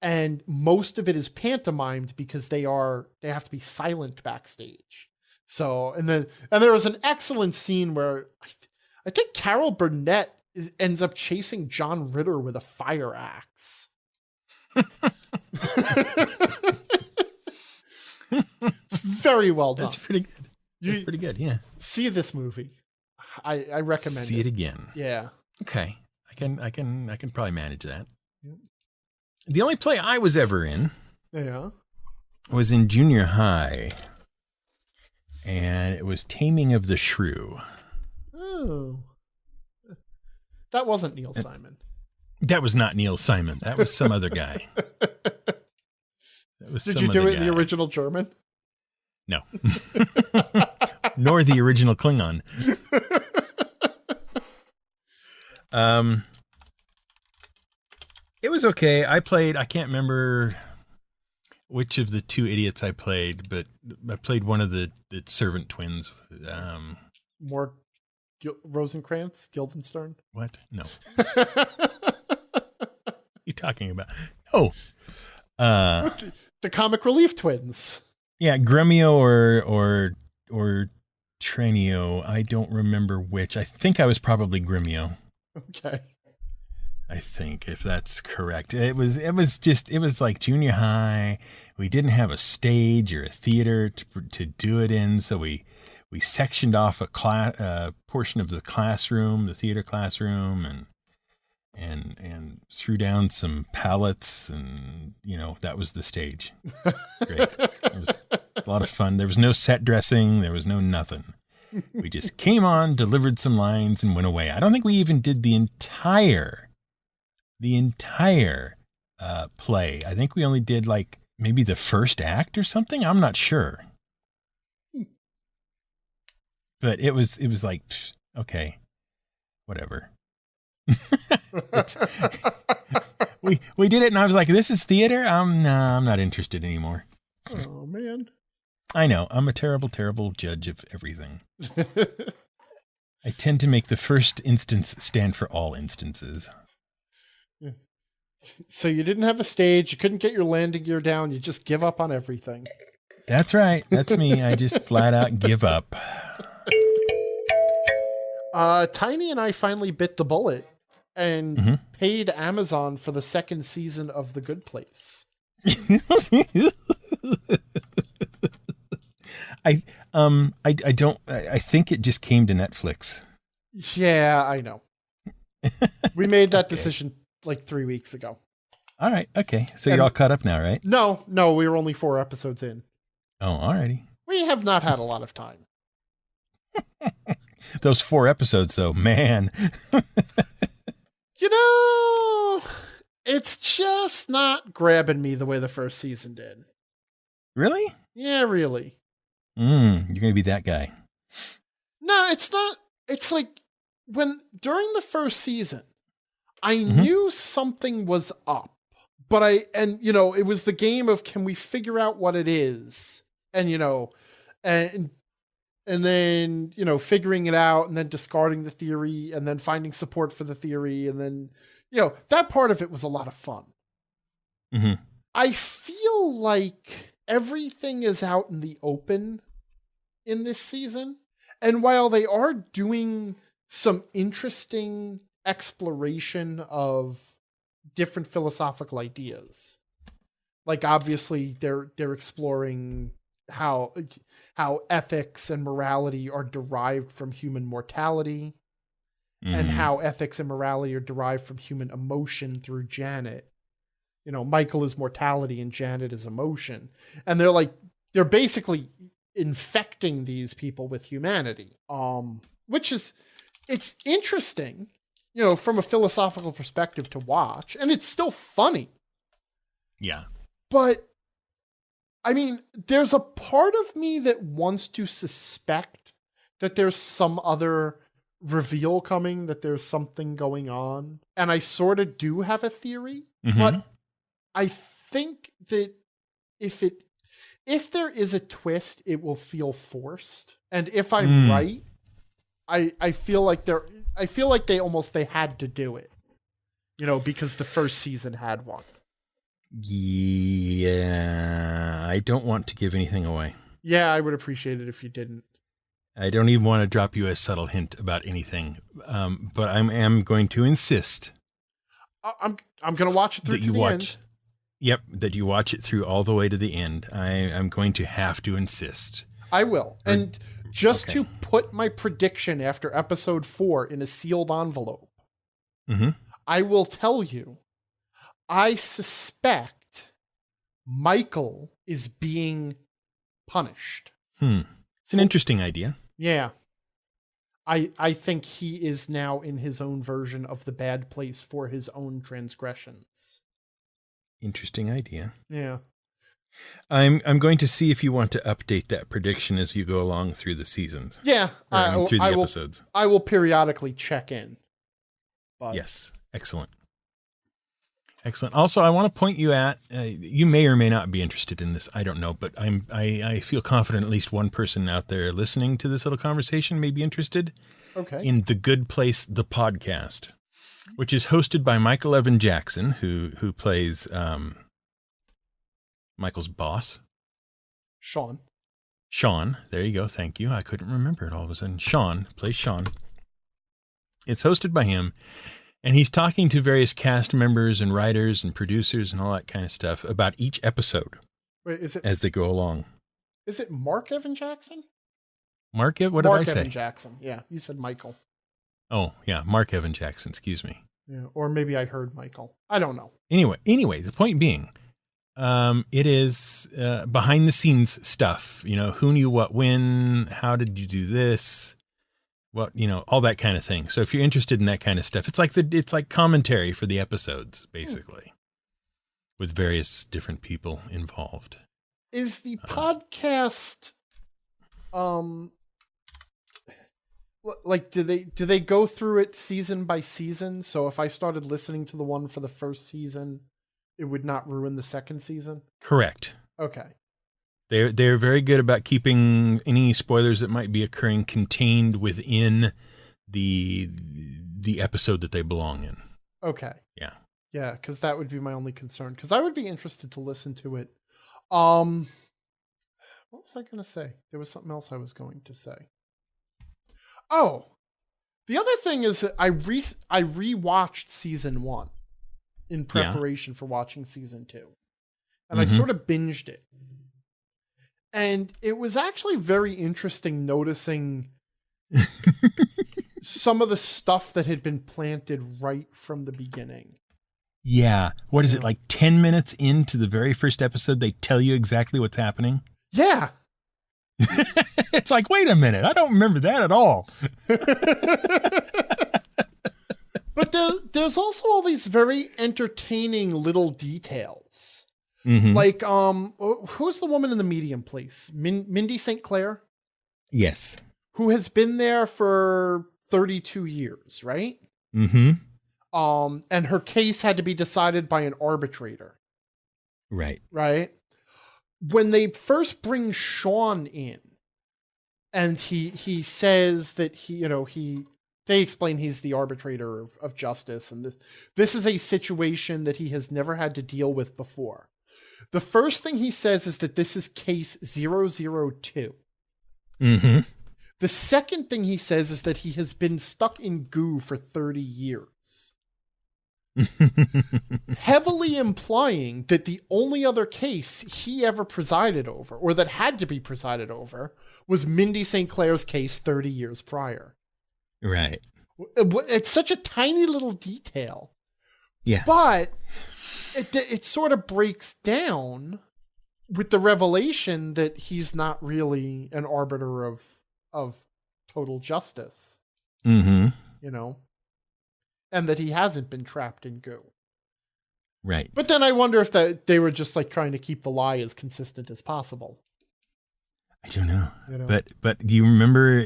And most of it is pantomimed because they have to be silent backstage. So, and there was an excellent scene where I think Carol Burnett ends up chasing John Ritter with a fire axe. It's very well done. That's pretty good. That's pretty good. Yeah. See this movie. I recommend it. See it again. Yeah. Okay. I can probably manage that. Yep. The only play I was ever in was in junior high, and it was Taming of the Shrew. Oh. That wasn't Neil Simon. That was not Neil Simon. That was some other guy. Did you do it in the original German? No. Nor the original Klingon. It was okay. I can't remember which of the two idiots I played, but I played one of the servant twins. More Rosencrantz, Guildenstern. What? No. What are you talking about? No. The comic relief twins. Yeah, Gremio or Trenio. I don't remember which. I think I was probably Gremio. Okay. I think, if that's correct. It was like junior high. We didn't have a stage or a theater to do it in, so we sectioned off a portion of the classroom, the theater classroom, and threw down some pallets, and that was the stage. Great. It was a lot of fun. There was no set dressing. There was no nothing. We just came on, delivered some lines, and went away. I don't think we even did the entire play. I think we only did like maybe the first act or something. I'm not sure. But it was like, okay, whatever. we did it, and I was like, this is theater? I'm not interested anymore. Oh, man. I know. I'm a terrible, terrible judge of everything. I tend to make the first instance stand for all instances. So you didn't have a stage. You couldn't get your landing gear down. You just give up on everything. That's right. That's me. I just flat out give up. Tiny and I finally bit the bullet and paid Amazon for the second season of The Good Place. I think it just came to Netflix. Yeah, I know. We made that decision like 3 weeks ago. All right. Okay. So you're all caught up now, right? No, we were only 4 episodes in. Oh, alrighty. We have not had a lot of time. Those 4 episodes, though, man. It's just not grabbing me the way the first season did. Really? Yeah, really. You're going to be that guy. No, it's not. It's like during the first season, I knew something was up, but it was the game of, can we figure out what it is? And then, figuring it out, and then discarding the theory, and then finding support for the theory. And then, that part of it was a lot of fun. Mm-hmm. I feel like everything is out in the open in this season. And while they are doing some interesting exploration of different philosophical ideas, like obviously they're exploring how ethics and morality are derived from human mortality, and how ethics and morality are derived from human emotion through Janet. Michael is mortality and Janet is emotion. And they're basically infecting these people with humanity. Which it's interesting, from a philosophical perspective to watch, and it's still funny. Yeah. But I mean, there's a part of me that wants to suspect that there's some other reveal coming, that there's something going on. And I sort of do have a theory, but I think that if there is a twist, it will feel forced. And if I'm right, I feel like they had to do it, because the first season had one. Yeah, I don't want to give anything away. Yeah, I would appreciate it if you didn't. I don't even want to drop you a subtle hint about anything, but I am going to insist. I'm going to watch it through to the end. Yep, that you watch it through all the way to the end. I'm going to have to insist. I will. And just to put my prediction after episode 4 in a sealed envelope, I will tell you, I suspect Michael is being punished. It's an interesting idea. Yeah. I think he is now in his own version of the bad place for his own transgressions. Interesting idea. Yeah. I'm going to see if you want to update that prediction as you go along through the seasons. Yeah. Through the episodes. I will periodically check in. Yes. Excellent. Excellent. Also, I want to point you at, you may or may not be interested in this. I don't know, but I feel confident at least one person out there listening to this little conversation may be interested in The Good Place, the podcast, which is hosted by Michael Evan Jackson, who plays Michael's boss. Sean. There you go. Thank you. I couldn't remember it all of a sudden. Sean plays Sean. It's hosted by him. And he's talking to various cast members and writers and producers and all that kind of stuff about each episode. Wait, is it as they go along? Is it Mark Evan Jackson? What did I say? Mark Evan Jackson. Yeah, you said Michael. Oh, yeah, Mark Evan Jackson. Excuse me. Yeah, or maybe I heard Michael. I don't know. Anyway, the point being, it is behind the scenes stuff. You know, who knew what when? How did you do this? What, all that kind of thing. So if you're interested in that kind of stuff, it's like commentary for the episodes, basically, with various different people involved. Is the podcast, like, do they go through it season by season? So if I started listening to the one for the first season, it would not ruin the second season? Correct. Okay. They're very good about keeping any spoilers that might be occurring contained within the episode that they belong in. Okay. Yeah. Yeah, because that would be my only concern. Because I would be interested to listen to it. What was I going to say? There was something else I was going to say. Oh, the other thing is that I rewatched season 1 in preparation for watching season 2. And I sort of binged it. And it was actually very interesting noticing some of the stuff that had been planted right from the beginning. Yeah. What is it, like 10 minutes into the very first episode, they tell you exactly what's happening? Yeah. It's like, wait a minute, I don't remember that at all. But there's also all these very entertaining little details. Mm-hmm. Like, who's the woman in the medium place? Mindy St. Clair? Yes. Who has been there for 32 years, right? Mm-hmm. And her case had to be decided by an arbitrator. Right. Right? When they first bring Sean in, and he says that they explain he's the arbitrator of justice, and this is a situation that he has never had to deal with before. The first thing he says is that this is case 002. Mm-hmm. The second thing he says is that he has been stuck in goo for 30 years. Heavily implying that the only other case he ever presided over, or that had to be presided over, was Mindy St. Clair's case 30 years prior. Right. It's such a tiny little detail. Yeah. But it sort of breaks down with the revelation that he's not really an arbiter of total justice. Mm-hmm. And that he hasn't been trapped in goo. Right. But then I wonder if they were just like trying to keep the lie as consistent as possible. I don't know. But do you remember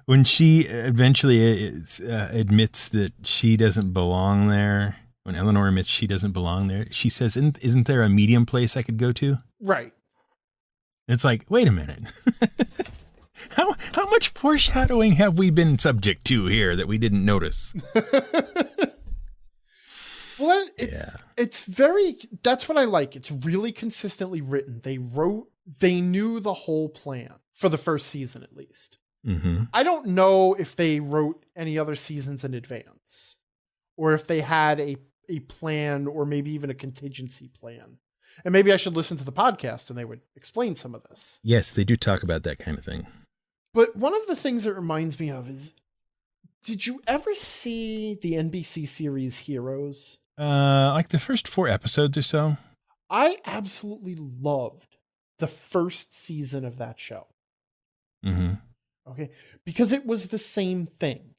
when she eventually admits that she doesn't belong there, when Eleanor admits she doesn't belong there, she says, isn't there a medium place I could go to? Right. It's like, wait a minute. How much foreshadowing have we been subject to here that we didn't notice? Well, it's very, that's what I like. It's really consistently written. They knew the whole plan for the first season, at least. Mm-hmm. I don't know if they wrote any other seasons in advance, or if they had a plan, or maybe even a contingency plan. And maybe I should listen to the podcast and they would explain some of this. Yes, they do talk about that kind of thing. But one of the things it reminds me of is, did you ever see the NBC series Heroes? Like the first 4 episodes or so. I absolutely loved the first season of that show. Mm-hmm. Okay. Because it was the same thing.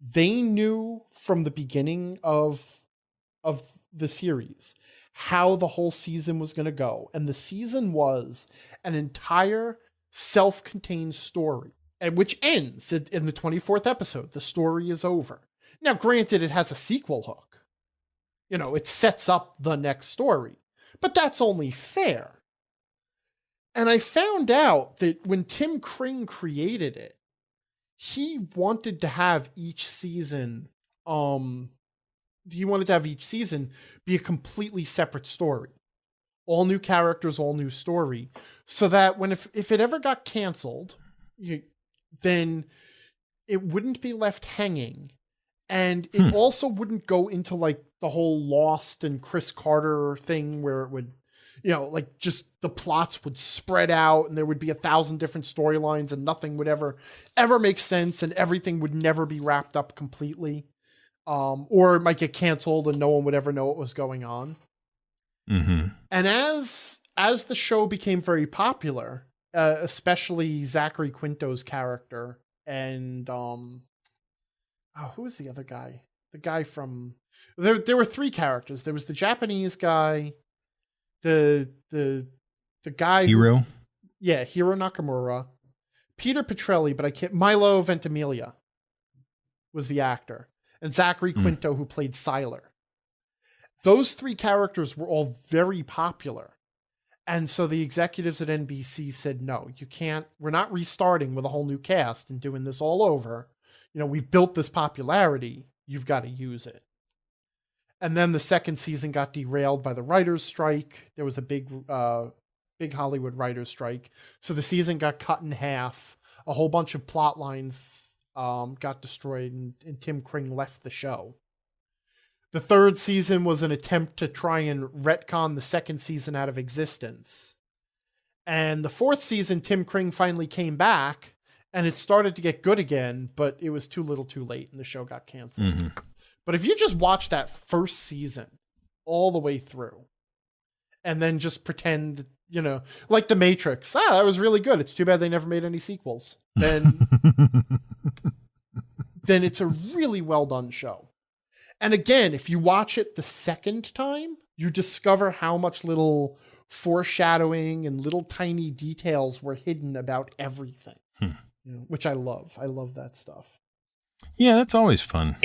They knew from the beginning of the series how the whole season was going to go. And the season was an entire self-contained story, and which ends in the 24th episode. The story is over. Now, granted, it has a sequel hook, it sets up the next story. But that's only fair. And I found out that when Tim Kring created it, he wanted to have each season be a completely separate story. All new characters, all new story. So that if it ever got canceled, then it wouldn't be left hanging. And it also wouldn't go into like the whole Lost and Chris Carter thing where it would, like just the plots would spread out and there would be 1,000 different storylines and nothing would ever make sense and everything would never be wrapped up completely. Or it might get canceled and no one would ever know what was going on. Mm-hmm. And as the show became very popular, especially Zachary Quinto's character and who was the other guy? The guy from there were 3 characters. There was the Japanese guy, the guy Hiro. Hiro Nakamura, Peter Petrelli, but I can't. Milo Ventimiglia was the actor, and Zachary Quinto, who played Siler. Those 3 characters were all very popular. And so the executives at NBC said, no, you can't. We're not restarting with a whole new cast and doing this all over. We've built this popularity. You've got to use it. And then the second season got derailed by the writer's strike. There was a big Hollywood writer's strike. So the season got cut in half. A whole bunch of plot lines got destroyed, and Tim Kring left the show. The third season was an attempt to try and retcon the second season out of existence. And the fourth season, Tim Kring finally came back, and it started to get good again, but it was too little too late, and the show got canceled. Mm-hmm. But if you just watch that first season all the way through, and then just pretend, like The Matrix, that was really good. It's too bad they never made any sequels. Then it's a really well done show. And again, if you watch it the second time, you discover how much little foreshadowing and little tiny details were hidden about everything, which I love. I love that stuff. Yeah, that's always fun.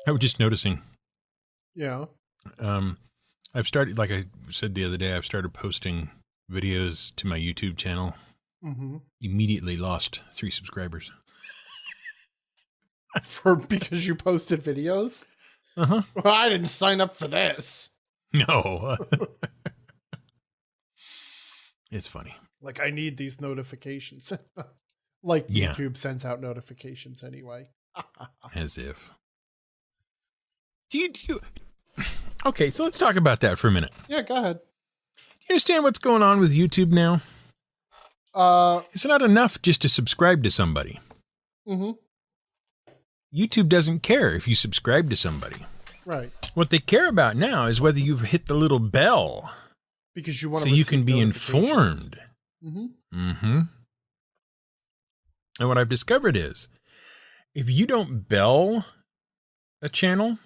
I was just noticing. Yeah. I've started, like I said the other day, I've started posting videos to my YouTube channel. Mm-hmm. Immediately lost 3 subscribers. Because you posted videos? Uh-huh. Well, I didn't sign up for this. No. It's funny. Like, I need these notifications. Like, yeah. YouTube sends out notifications anyway. As if. Do you... Okay, so let's talk about that for a minute. Yeah, go ahead. Do you understand what's going on with YouTube now? It's not enough just to subscribe to somebody. Mm-hmm. YouTube doesn't care if you subscribe to somebody. Right. What they care about now is whether you've hit the little bell. Because you want to so you can be informed. Mm-hmm. Mm-hmm. And what I've discovered is, if you don't bell a channel,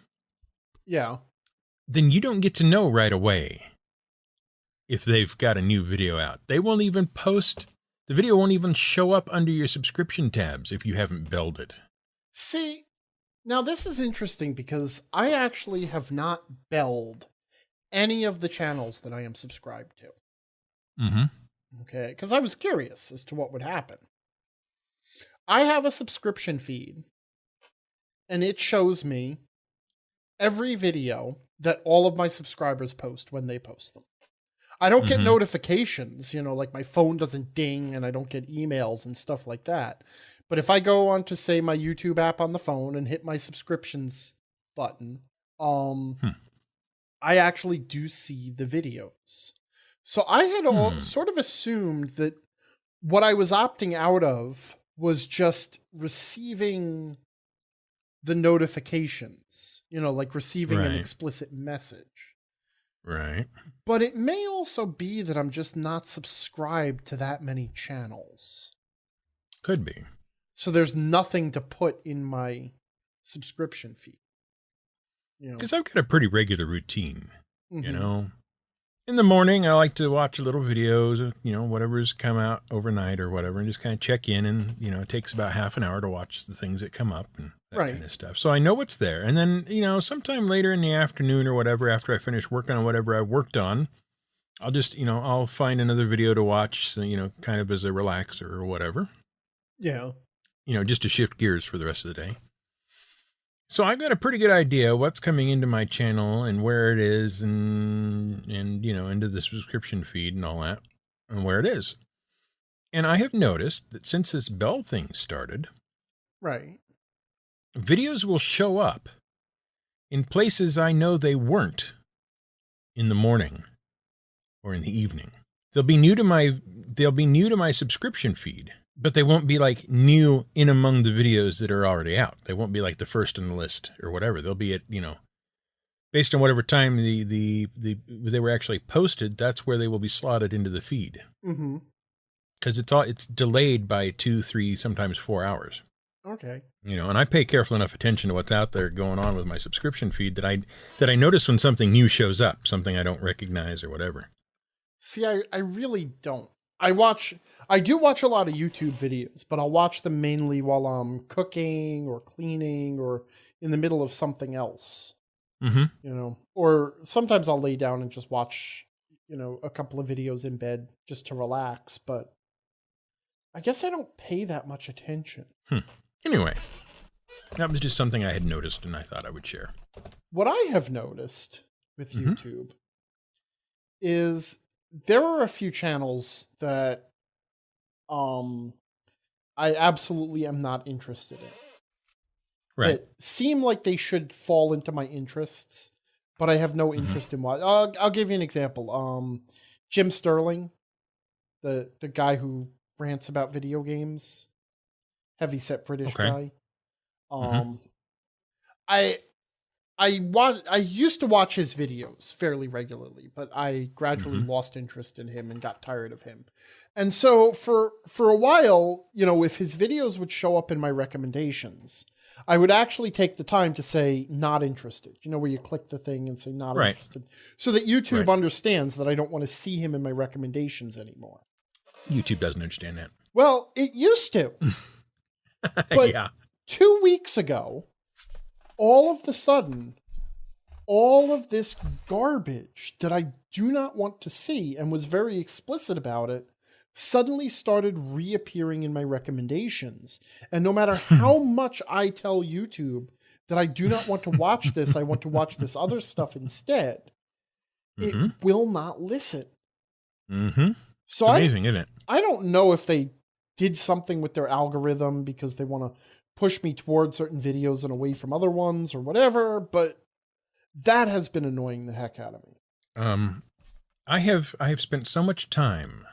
then you don't get to know right away if they've got a new video out. They won't even post, the video won't even show up under your subscription tabs if you haven't belled it. See, now this is interesting because I actually have not belled any of the channels that I am subscribed to. Mm-hmm. Okay, because I was curious as to what would happen. I have a subscription feed, and it shows me every video that all of my subscribers post when they post them. I don't get notifications, like my phone doesn't ding and I don't get emails and stuff like that. But if I go on to, say, my YouTube app on the phone and hit my subscriptions button, I actually do see the videos. So I had sort of assumed that what I was opting out of was just receiving the notifications, like receiving an explicit message. Right. But it may also be that I'm just not subscribed to that many channels. Could be. So there's nothing to put in my subscription feed. Because I've got a pretty regular routine, In the morning, I like to watch little videos, whatever's come out overnight or whatever, and just kind of check in. And, it takes about half an hour to watch the things that come up and that Right. kind of stuff. So I know what's there. And then, sometime later in the afternoon or whatever, after I finish working on whatever I worked on, I'll just, I'll find another video to watch, so, kind of as a relaxer or whatever. Yeah. Just to shift gears for the rest of the day. So I've got a pretty good idea what's coming into my channel and where it is and into the subscription feed and all that and where it is. And I have noticed that since this bell thing started, Right. videos will show up in places I know they weren't in the morning or in the evening. They'll be new to my subscription feed. But they won't be like new in among the videos that are already out. They won't be like the first on the list or whatever. They'll be at, based on whatever time they were actually posted. That's where they will be slotted into the feed. Mm-hmm. Because it's delayed by 2, 3, sometimes 4 hours. Okay. And I pay careful enough attention to what's out there going on with my subscription feed that I notice when something new shows up, something I don't recognize or whatever. See, I really don't. I do watch a lot of YouTube videos, but I'll watch them mainly while I'm cooking or cleaning or in the middle of something else. Mm-hmm. Or sometimes I'll lay down and just watch, a couple of videos in bed just to relax, but I guess I don't pay that much attention. Anyway, that was just something I had noticed and I thought I would share. What I have noticed with YouTube is there are a few channels that I absolutely am not interested in. Right. That seem like they should fall into my interests, but I have no interest in what. I'll give you an example. Jim Sterling, the guy who rants about video games, heavyset British guy. I used to watch his videos fairly regularly, but I gradually lost interest in him and got tired of him. And so for a while, if his videos would show up in my recommendations, I would actually take the time to say not interested. Where you click the thing and say not interested, so that YouTube understands that I don't want to see him in my recommendations anymore. YouTube doesn't understand that. Well, it used to. But yeah. 2 weeks ago, all of a sudden, all of this garbage that I do not want to see and was very explicit about it suddenly started reappearing in my recommendations. And no matter how much I tell YouTube that I do not want to watch this, I want to watch this other stuff instead, it will not listen. So it's amazing, isn't it? I don't know if they did something with their algorithm because they want to push me towards certain videos and away from other ones or whatever, but that has been annoying the heck out of me. I have spent so much time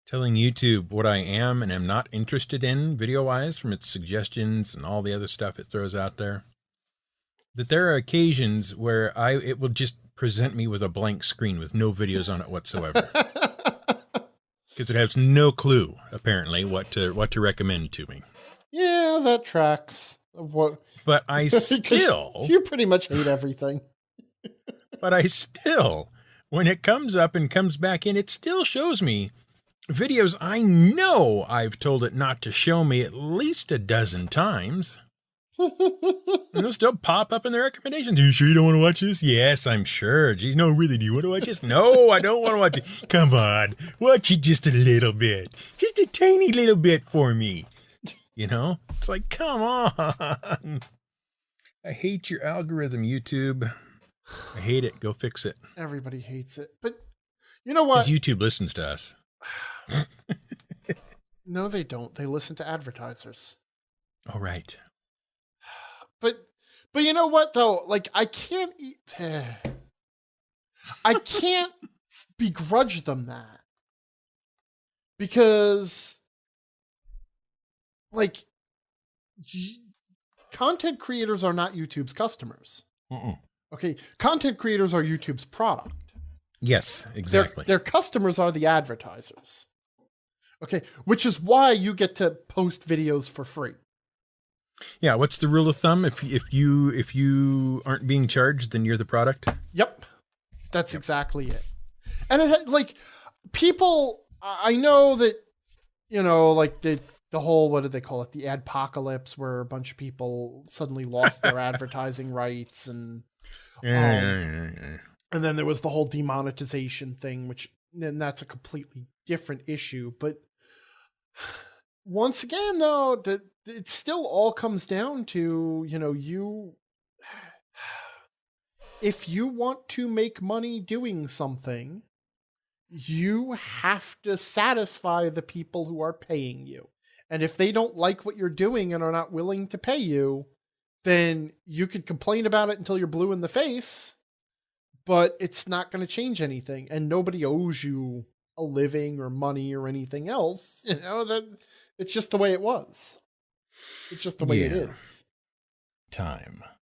telling YouTube what I am and am not interested in video-wise from its suggestions and all the other stuff it throws out there, that there are occasions where it will just present me with a blank screen with no videos on it whatsoever. Because it has no clue, apparently, what to recommend to me. Yeah, that tracks. But I still... You pretty much hate everything. But I still, when it comes up and comes back in, it still shows me videos I know I've told it not to show me at least a dozen times. And it'll still pop up in the recommendations. Are you sure you don't want to watch this? Yes, I'm sure. Geez, no, really, do you want to watch this? No, I don't want to watch it. Come on, watch it just a little bit. Just a tiny little bit for me. It's like, come on. I hate your algorithm, YouTube. I hate it. Go fix it. Everybody hates it. But you know what? Because YouTube listens to us. No, they don't. They listen to advertisers. Oh, right. But you know what, though? Like, I can't begrudge them that. Because, like, content creators are not YouTube's customers. Okay, content creators are YouTube's product. Yes, exactly. Their customers are the advertisers. Okay, which is why you get to post videos for free. Yeah, what's the rule of thumb? If you aren't being charged, then you're the product. Yep, that's exactly it. And it had, like, people, I know that, like the whole, what did they call it? The adpocalypse, where a bunch of people suddenly lost their advertising rights. And and then there was the whole demonetization thing, which then that's a completely different issue. But once again, though, that it still all comes down to, if you want to make money doing something, you have to satisfy the people who are paying you. And if they don't like what you're doing and are not willing to pay you, then you could complain about it until you're blue in the face, but it's not going to change anything. And nobody owes you a living or money or anything else. That it's just the way it was. It's just the way it is. Time.